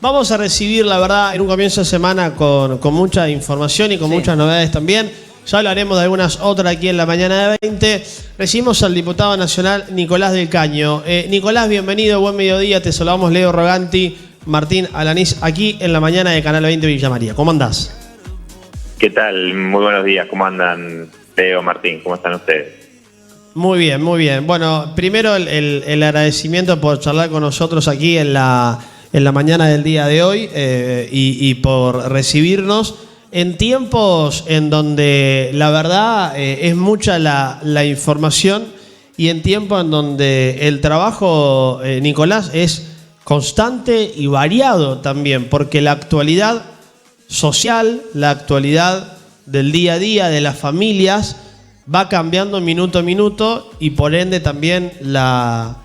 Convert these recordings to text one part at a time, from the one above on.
Vamos a recibir, la verdad, en un comienzo de semana con mucha información y con muchas novedades también. Ya hablaremos de algunas otras aquí en la mañana de 20. Recibimos al diputado nacional Nicolás del Caño. Nicolás, bienvenido, buen mediodía. Te saludamos Leo Roganti, Martín Alanís, aquí en la mañana de Canal 20 Villa María. ¿Cómo andás? ¿Qué tal? Muy buenos días. ¿Cómo andan, Leo, Martín? ¿Cómo están ustedes? Muy bien, muy bien. Bueno, primero el agradecimiento por charlar con nosotros aquí en la mañana del día de hoy y por recibirnos en tiempos en donde la verdad es mucha la información y en tiempos en donde el trabajo, Nicolás, es constante y variado también, porque la actualidad social, la actualidad del día a día de las familias va cambiando minuto a minuto y por ende también la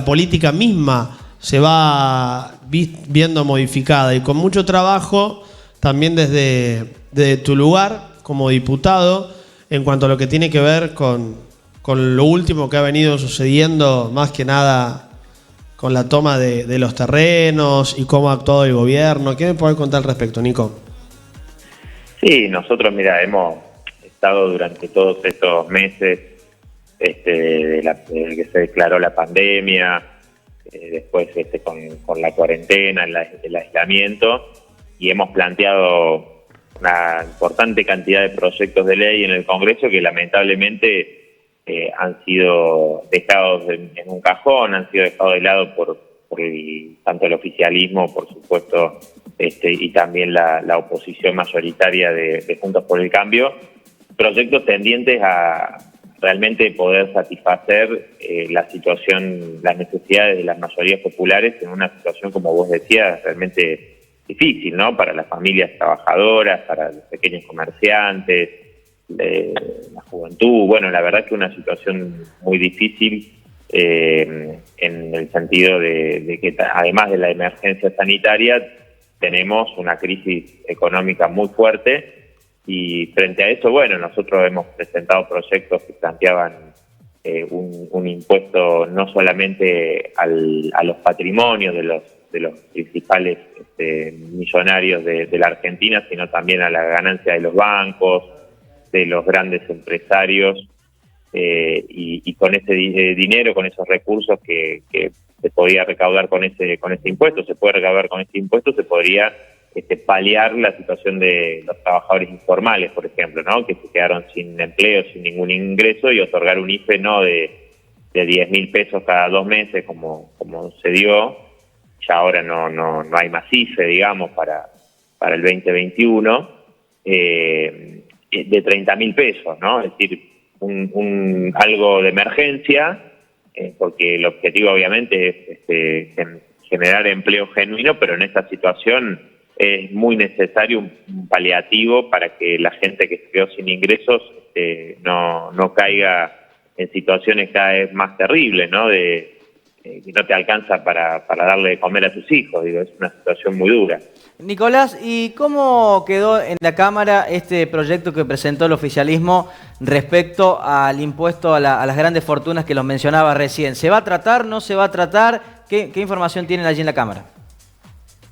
política misma se va viendo modificada y con mucho trabajo también desde tu lugar como diputado en cuanto a lo que tiene que ver con lo último que ha venido sucediendo, más que nada con la toma de los terrenos y cómo ha actuado el gobierno. ¿Qué me podés contar al respecto, Nico? Sí, nosotros, mira, hemos estado durante todos estos meses desde que se declaró la pandemia, después con la cuarentena, el aislamiento, y hemos planteado una importante cantidad de proyectos de ley en el Congreso que lamentablemente han sido dejados en un cajón, han sido dejados de lado por tanto el oficialismo, por supuesto, y también la oposición mayoritaria de Juntos por el Cambio, proyectos tendientes a realmente poder satisfacer la situación, las necesidades de las mayorías populares en una situación, como vos decías, realmente difícil, ¿no? Para las familias trabajadoras, para los pequeños comerciantes, la juventud. Bueno, la verdad que una situación muy difícil en el sentido de que además de la emergencia sanitaria tenemos una crisis económica muy fuerte. Y frente a eso, bueno, nosotros hemos presentado proyectos que planteaban un impuesto no solamente a los patrimonios de los principales millonarios de la Argentina, sino también a la ganancia de los bancos, de los grandes empresarios, y con ese dinero, con esos recursos que se podía recaudar con ese impuesto, se podría paliar la situación de los trabajadores informales, por ejemplo, ¿no? Que se quedaron sin empleo, sin ningún ingreso, y otorgar un IFE no de 10.000 pesos cada 2 meses, como se dio. Ya ahora no hay más IFE, digamos, para el 2021, de 30.000 pesos, ¿no? Es decir, algo de emergencia, porque el objetivo obviamente es generar empleo genuino, pero en esta situación es muy necesario un paliativo para que la gente que se quedó sin ingresos no caiga en situaciones cada vez más terribles, ¿no? Que no te alcanza para darle de comer a tus hijos. Digo, es una situación muy dura. Nicolás, ¿y cómo quedó en la Cámara este proyecto que presentó el oficialismo respecto al impuesto a las grandes fortunas que los mencionaba recién? ¿Se va a tratar? ¿No se va a tratar? ¿Qué información tienen allí en la Cámara?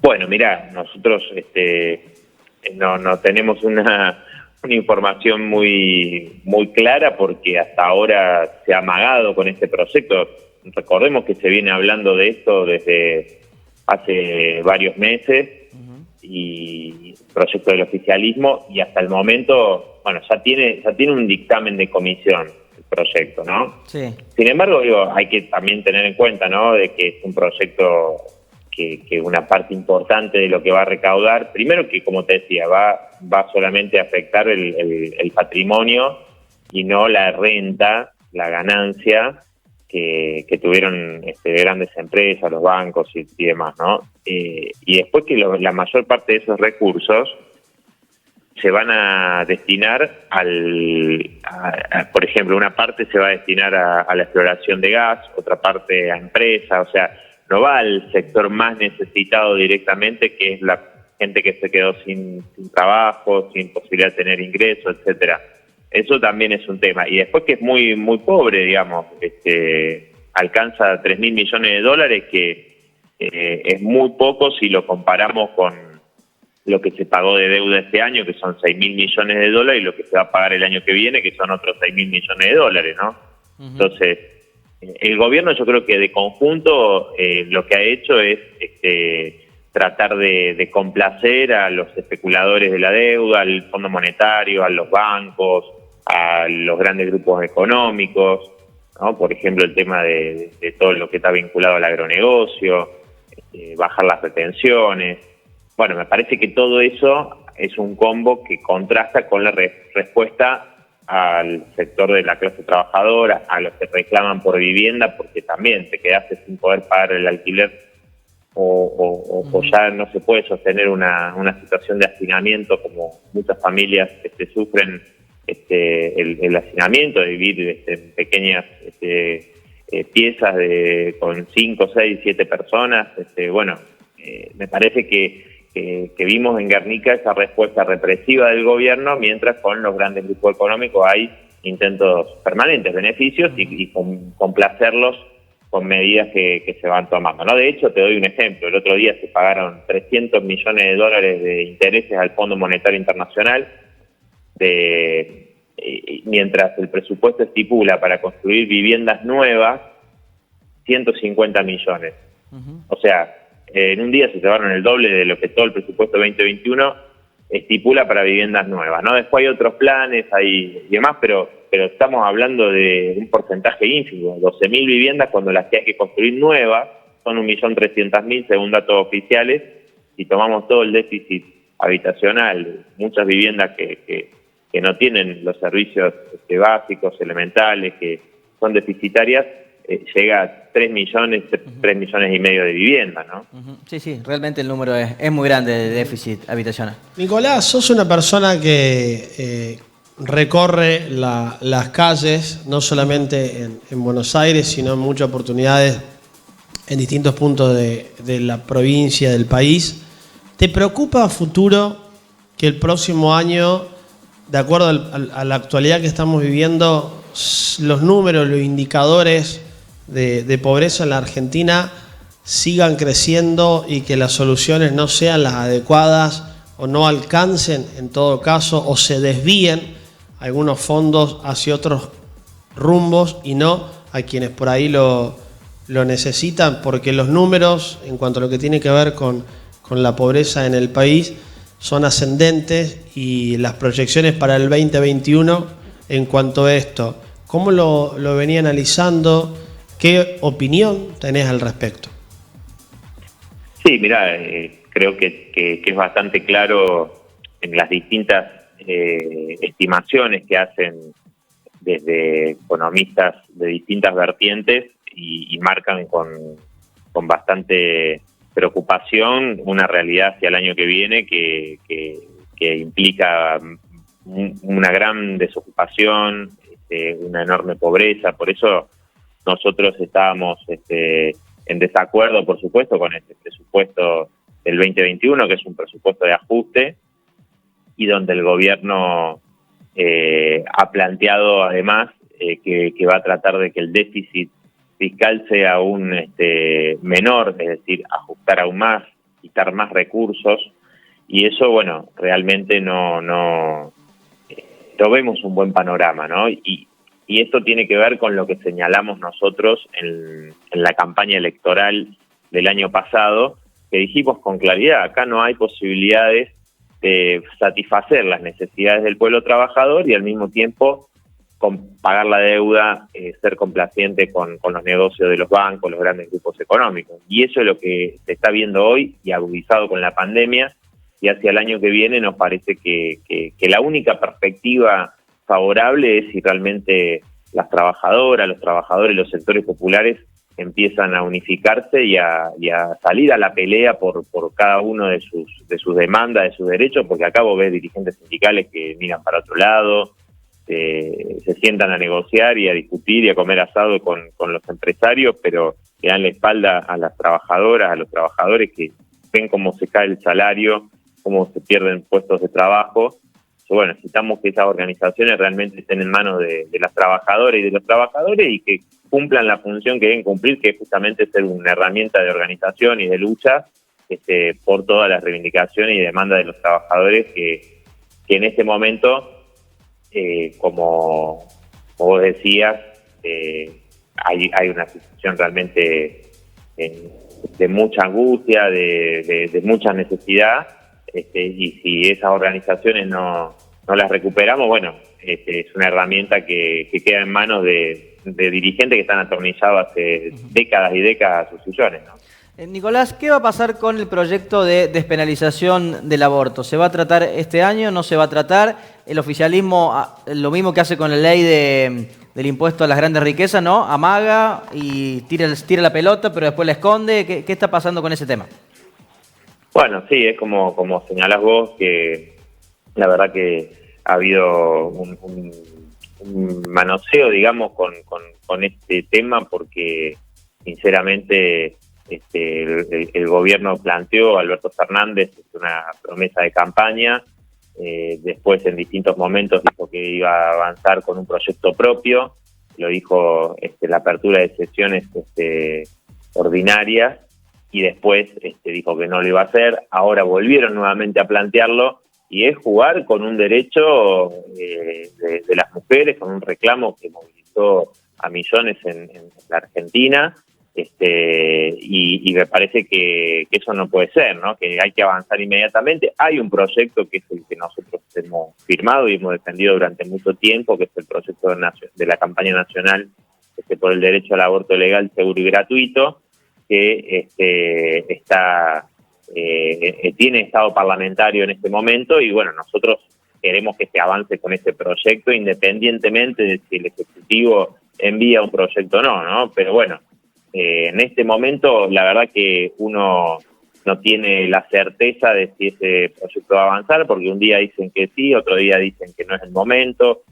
Bueno, mirá, nosotros no tenemos una información muy clara porque hasta ahora se ha amagado con este proyecto. Recordemos que se viene hablando de esto desde hace varios meses y proyecto del oficialismo, y hasta el momento, bueno, ya tiene un dictamen de comisión el proyecto, ¿no? Sí. Sin embargo, digo, hay que también tener en cuenta, ¿no?, de que es un proyecto que una parte importante de lo que va a recaudar, primero que, como te decía, va solamente a afectar el patrimonio y no la renta, la ganancia que tuvieron grandes empresas, los bancos y demás, ¿no? Y después que la mayor parte de esos recursos se van a destinar por ejemplo, una parte se va a destinar a la exploración de gas, otra parte a empresas, o sea, no va al sector más necesitado directamente, que es la gente que se quedó sin trabajo, sin posibilidad de tener ingresos, etcétera. Eso también es un tema. Y después que es muy muy pobre, digamos, alcanza $3.000 millones que es muy poco si lo comparamos con lo que se pagó de deuda este año, que son 6.000 millones de dólares, y lo que se va a pagar el año que viene, que son otros 6.000 millones de dólares, ¿no? Entonces, el gobierno, yo creo que de conjunto lo que ha hecho es tratar de complacer a los especuladores de la deuda, al Fondo Monetario, a los bancos, a los grandes grupos económicos, ¿no? Por ejemplo, el tema de todo lo que está vinculado al agronegocio, bajar las retenciones. Bueno, me parece que todo eso es un combo que contrasta con la respuesta al sector de la clase trabajadora, a los que reclaman por vivienda, porque también te quedaste sin poder pagar el alquiler o ya no se puede sostener una situación de hacinamiento, como muchas familias sufren el hacinamiento, de vivir en pequeñas piezas con 5, 6, 7 personas. Bueno, me parece que vimos en Guernica esa respuesta represiva del gobierno, mientras con los grandes grupos económicos hay intentos permanentes, beneficios, y complacerlos con medidas que se van tomando, ¿no? De hecho, te doy un ejemplo. El otro día se pagaron 300 millones de dólares de intereses al Fondo Monetario Internacional, mientras el presupuesto estipula para construir viviendas nuevas 150 millones. O sea, en un día se llevaron el doble de lo que todo el presupuesto 2021 estipula para viviendas nuevas, ¿no? Después hay otros planes y demás, pero estamos hablando de un porcentaje ínfimo, 12.000 viviendas, cuando las que hay que construir nuevas son 1.300.000 según datos oficiales. Si tomamos todo el déficit habitacional, muchas viviendas que no tienen los servicios básicos, elementales, que son deficitarias, llega a 3 millones y medio de viviendas, ¿no? Sí, realmente el número es muy grande de déficit habitacional. Nicolás, sos una persona que recorre las calles, no solamente en Buenos Aires, sino en muchas oportunidades en distintos puntos de la provincia, del país. ¿Te preocupa a futuro que el próximo año, de acuerdo a la actualidad que estamos viviendo, los números, los indicadores de pobreza en la Argentina sigan creciendo y que las soluciones no sean las adecuadas o no alcancen en todo caso, o se desvíen algunos fondos hacia otros rumbos y no a quienes por ahí lo necesitan? Porque los números en cuanto a lo que tiene que ver con la pobreza en el país son ascendentes, y las proyecciones para el 2021 en cuanto a esto, ¿cómo lo venía analizando? ¿Qué opinión tenés al respecto? Sí, mirá, creo que es bastante claro en las distintas estimaciones que hacen desde economistas de distintas vertientes, y marcan con bastante preocupación una realidad hacia el año que viene que implica una gran desocupación, una enorme pobreza. Por eso nosotros estábamos en desacuerdo, por supuesto, con este presupuesto del 2021, que es un presupuesto de ajuste, y donde el gobierno ha planteado además que va a tratar de que el déficit fiscal sea aún menor, es decir, ajustar aún más, quitar más recursos, y eso, bueno, realmente no vemos un buen panorama, ¿no? Y esto tiene que ver con lo que señalamos nosotros en la campaña electoral del año pasado, que dijimos con claridad: acá no hay posibilidades de satisfacer las necesidades del pueblo trabajador y al mismo tiempo pagar la deuda, ser complaciente con los negocios de los bancos, los grandes grupos económicos. Y eso es lo que se está viendo hoy, y agudizado con la pandemia, y hacia el año que viene nos parece que la única perspectiva favorable es si realmente las trabajadoras, los trabajadores y los sectores populares empiezan a unificarse y a salir a la pelea por cada uno de sus demandas, de sus derechos, porque acá vos ves dirigentes sindicales que miran para otro lado, se sientan a negociar y a discutir y a comer asado con los empresarios, pero que dan la espalda a las trabajadoras, a los trabajadores, que ven cómo se cae el salario, cómo se pierden puestos de trabajo, bueno, necesitamos que esas organizaciones realmente estén en manos de las trabajadoras y de los trabajadores y que cumplan la función que deben cumplir, que es justamente ser una herramienta de organización y de lucha por todas las reivindicaciones y demandas de los trabajadores que en este momento, como vos decías, hay una situación realmente de mucha angustia, de mucha necesidad, y si esas organizaciones no las recuperamos, bueno, es una herramienta que queda en manos de dirigentes que están atornillados hace décadas y décadas a sus sillones, ¿no? Nicolás, ¿qué va a pasar con el proyecto de despenalización del aborto? ¿Se va a tratar este año? ¿No se va a tratar? El oficialismo, lo mismo que hace con la ley del impuesto a las grandes riquezas, ¿no? Amaga y tira la pelota, pero después la esconde. ¿Qué está pasando con ese tema? Bueno, sí, es como señalás vos, que la verdad que ha habido un manoseo, digamos, con este tema, porque sinceramente el gobierno planteó, Alberto Fernández, una promesa de campaña, después en distintos momentos dijo que iba a avanzar con un proyecto propio, lo dijo la apertura de sesiones ordinarias, y después dijo que no lo iba a hacer. Ahora volvieron nuevamente a plantearlo, y es jugar con un derecho de las mujeres, con un reclamo que movilizó a millones en la Argentina, y me parece que eso no puede ser, ¿no? Que hay que avanzar inmediatamente. Hay un proyecto que es el que nosotros hemos firmado y hemos defendido durante mucho tiempo, que es el proyecto de la campaña nacional por el derecho al aborto legal, seguro y gratuito, que tiene estado parlamentario en este momento, y bueno, nosotros queremos que se avance con este proyecto independientemente de si el Ejecutivo envía un proyecto o no, ¿no? Pero bueno, en este momento la verdad que uno no tiene la certeza de si ese proyecto va a avanzar, porque un día dicen que sí, otro día dicen que no es el momento.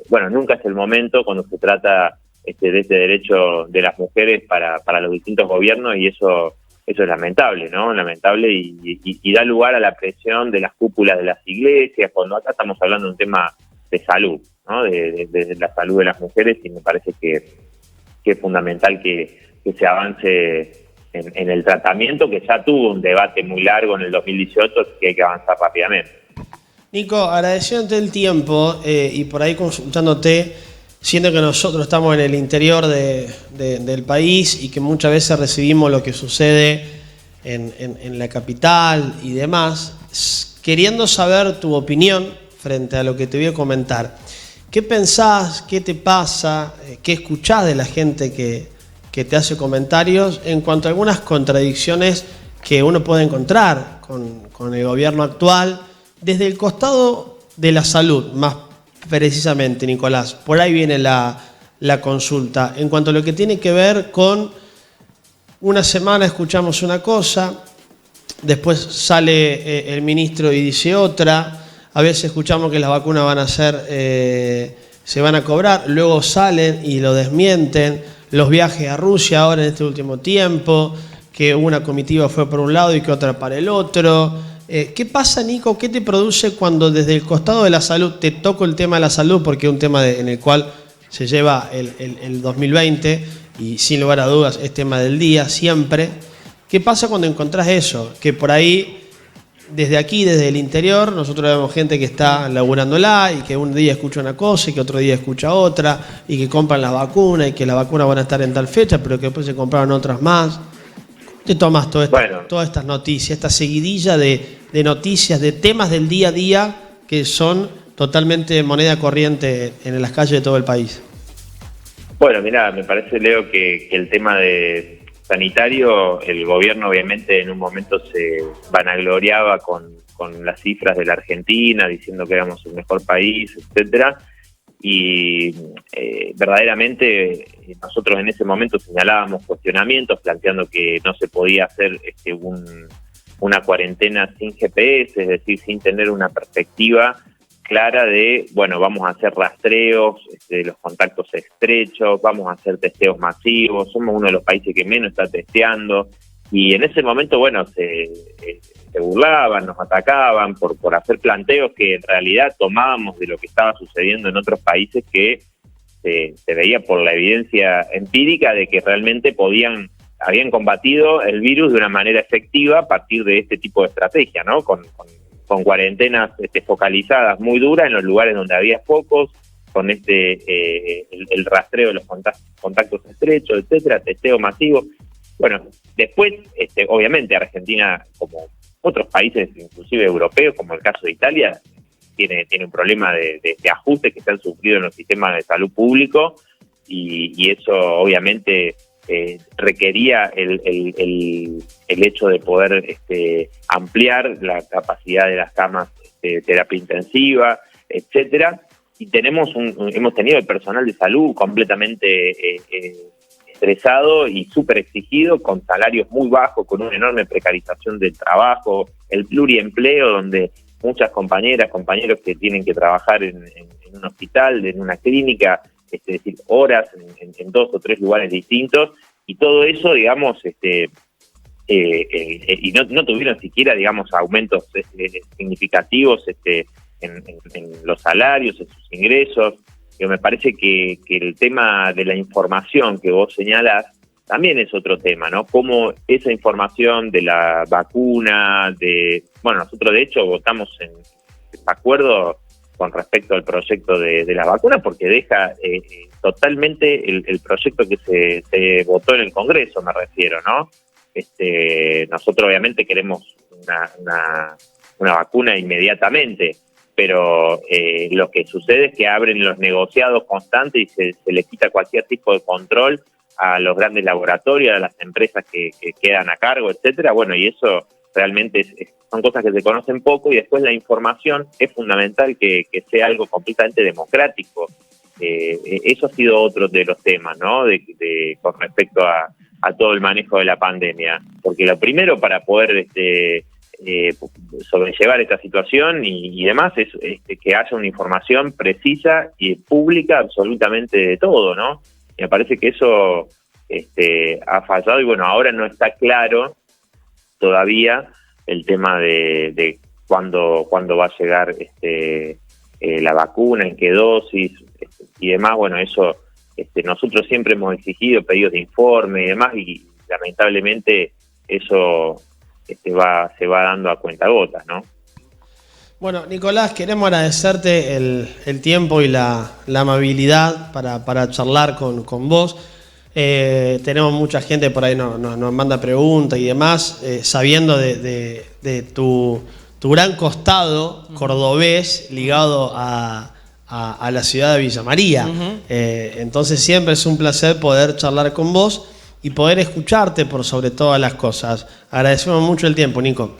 Bueno, nunca es el momento cuando se trata de ese derecho de las mujeres para los distintos gobiernos, y eso es lamentable, ¿no? Lamentable, y da lugar a la presión de las cúpulas de las iglesias, cuando acá estamos hablando de un tema de salud, ¿no? De la salud de las mujeres, y me parece que es fundamental que se avance en el tratamiento, que ya tuvo un debate muy largo en el 2018, que hay que avanzar rápidamente. Nico, agradeciéndote el tiempo y por ahí consultándote, siendo que nosotros estamos en el interior del país y que muchas veces recibimos lo que sucede en la capital y demás, queriendo saber tu opinión frente a lo que te voy a comentar. ¿Qué pensás? ¿Qué te pasa? ¿Qué escuchás de la gente que te hace comentarios en cuanto a algunas contradicciones que uno puede encontrar con el gobierno actual desde el costado de la salud, más precisamente, Nicolás? Por ahí viene la consulta. En cuanto a lo que tiene que ver con una semana escuchamos una cosa, después sale el ministro y dice otra. A veces escuchamos que las vacunas van a ser, se van a cobrar, luego salen y lo desmienten. Los viajes a Rusia ahora en este último tiempo, que una comitiva fue por un lado y que otra para el otro. ¿Qué pasa, Nico? ¿Qué te produce cuando desde el costado de la salud, te toco el tema de la salud porque es un tema en el cual se lleva el 2020 y sin lugar a dudas es tema del día siempre? ¿Qué pasa cuando encontrás eso? Que por ahí, desde aquí, desde el interior, nosotros vemos gente que está laburándola y que un día escucha una cosa y que otro día escucha otra, y que compran las vacunas y que las vacunas van a estar en tal fecha, pero que después se compraron otras más. ¿Cómo te tomas todas estas noticias, esta seguidilla de noticias, de temas del día a día que son totalmente moneda corriente en las calles de todo el país? Bueno, mirá, me parece, Leo, que el tema sanitario, el gobierno obviamente en un momento se vanagloriaba con las cifras de la Argentina, diciendo que éramos el mejor país, etcétera, y verdaderamente nosotros en ese momento señalábamos cuestionamientos, planteando que no se podía hacer una cuarentena sin GPS, es decir, sin tener una perspectiva clara de, bueno, vamos a hacer rastreos de los contactos estrechos, vamos a hacer testeos masivos, somos uno de los países que menos está testeando, y en ese momento, bueno, se se burlaban, nos atacaban por hacer planteos que en realidad tomábamos de lo que estaba sucediendo en otros países que se veía por la evidencia empírica de que realmente habían combatido el virus de una manera efectiva a partir de este tipo de estrategia, ¿no? Con cuarentenas focalizadas muy duras en los lugares donde había focos, con el rastreo de los contactos estrechos, etcétera, testeo masivo. Bueno, después, obviamente Argentina, como otros países, inclusive europeos, como el caso de Italia, tiene un problema de ajustes que se han sufrido en los sistemas de salud público y eso obviamente requería el hecho de poder ampliar la capacidad de las camas de terapia intensiva, etcétera. Y hemos tenido el personal de salud completamente estresado y súper exigido, con salarios muy bajos, con una enorme precarización del trabajo, el pluriempleo, donde muchas compañeros que tienen que trabajar en un hospital, en una clínica, es decir, horas en 2 o 3 lugares distintos, y todo eso, digamos, y no tuvieron siquiera, digamos, aumentos significativos en los salarios, en sus ingresos. Pero me parece que el tema de la información que vos señalás también es otro tema, ¿no? Cómo esa información de la vacuna, bueno, nosotros de hecho votamos en acuerdo con respecto al proyecto de la vacuna, porque deja totalmente el proyecto que se votó en el Congreso, me refiero, ¿no? Nosotros obviamente queremos una vacuna inmediatamente, pero lo que sucede es que abren los negociados constantes y se le quita cualquier tipo de control a los grandes laboratorios, a las empresas que quedan a cargo, etcétera. Bueno, y eso realmente son cosas que se conocen poco, y después la información es fundamental que sea algo completamente democrático. Eso ha sido otro de los temas, ¿no? Con respecto a todo el manejo de la pandemia, porque lo primero para poder sobrellevar esta situación y demás es que haya una información precisa y pública absolutamente de todo, ¿no? Y me parece que eso ha fallado, y bueno, ahora no está claro todavía el tema de cuándo va a llegar la vacuna, en qué dosis y demás. Bueno, eso nosotros siempre hemos exigido pedidos de informe y demás, y lamentablemente eso se va dando a cuentagotas, ¿no? Bueno, Nicolás, queremos agradecerte el tiempo y la amabilidad para charlar con vos. Tenemos mucha gente por ahí nos manda preguntas y demás, sabiendo de tu gran costado cordobés ligado a la ciudad de Villa María. Entonces siempre es un placer poder charlar con vos y poder escucharte por sobre todas las cosas. Agradecemos mucho el tiempo, Nico.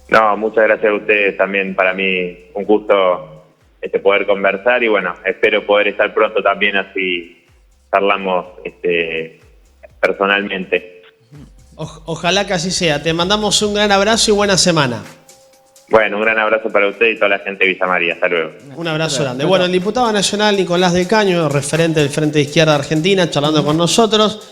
No, muchas gracias a ustedes también. Para mí un gusto poder conversar, y bueno, espero poder estar pronto también, así charlamos personalmente. Ojalá que así sea. Te mandamos un gran abrazo y buena semana. Bueno, un gran abrazo para usted y toda la gente de Villa María. Hasta luego. Un abrazo grande. Bueno, el diputado nacional Nicolás del Caño, referente del Frente de Izquierda Argentina, charlando con nosotros.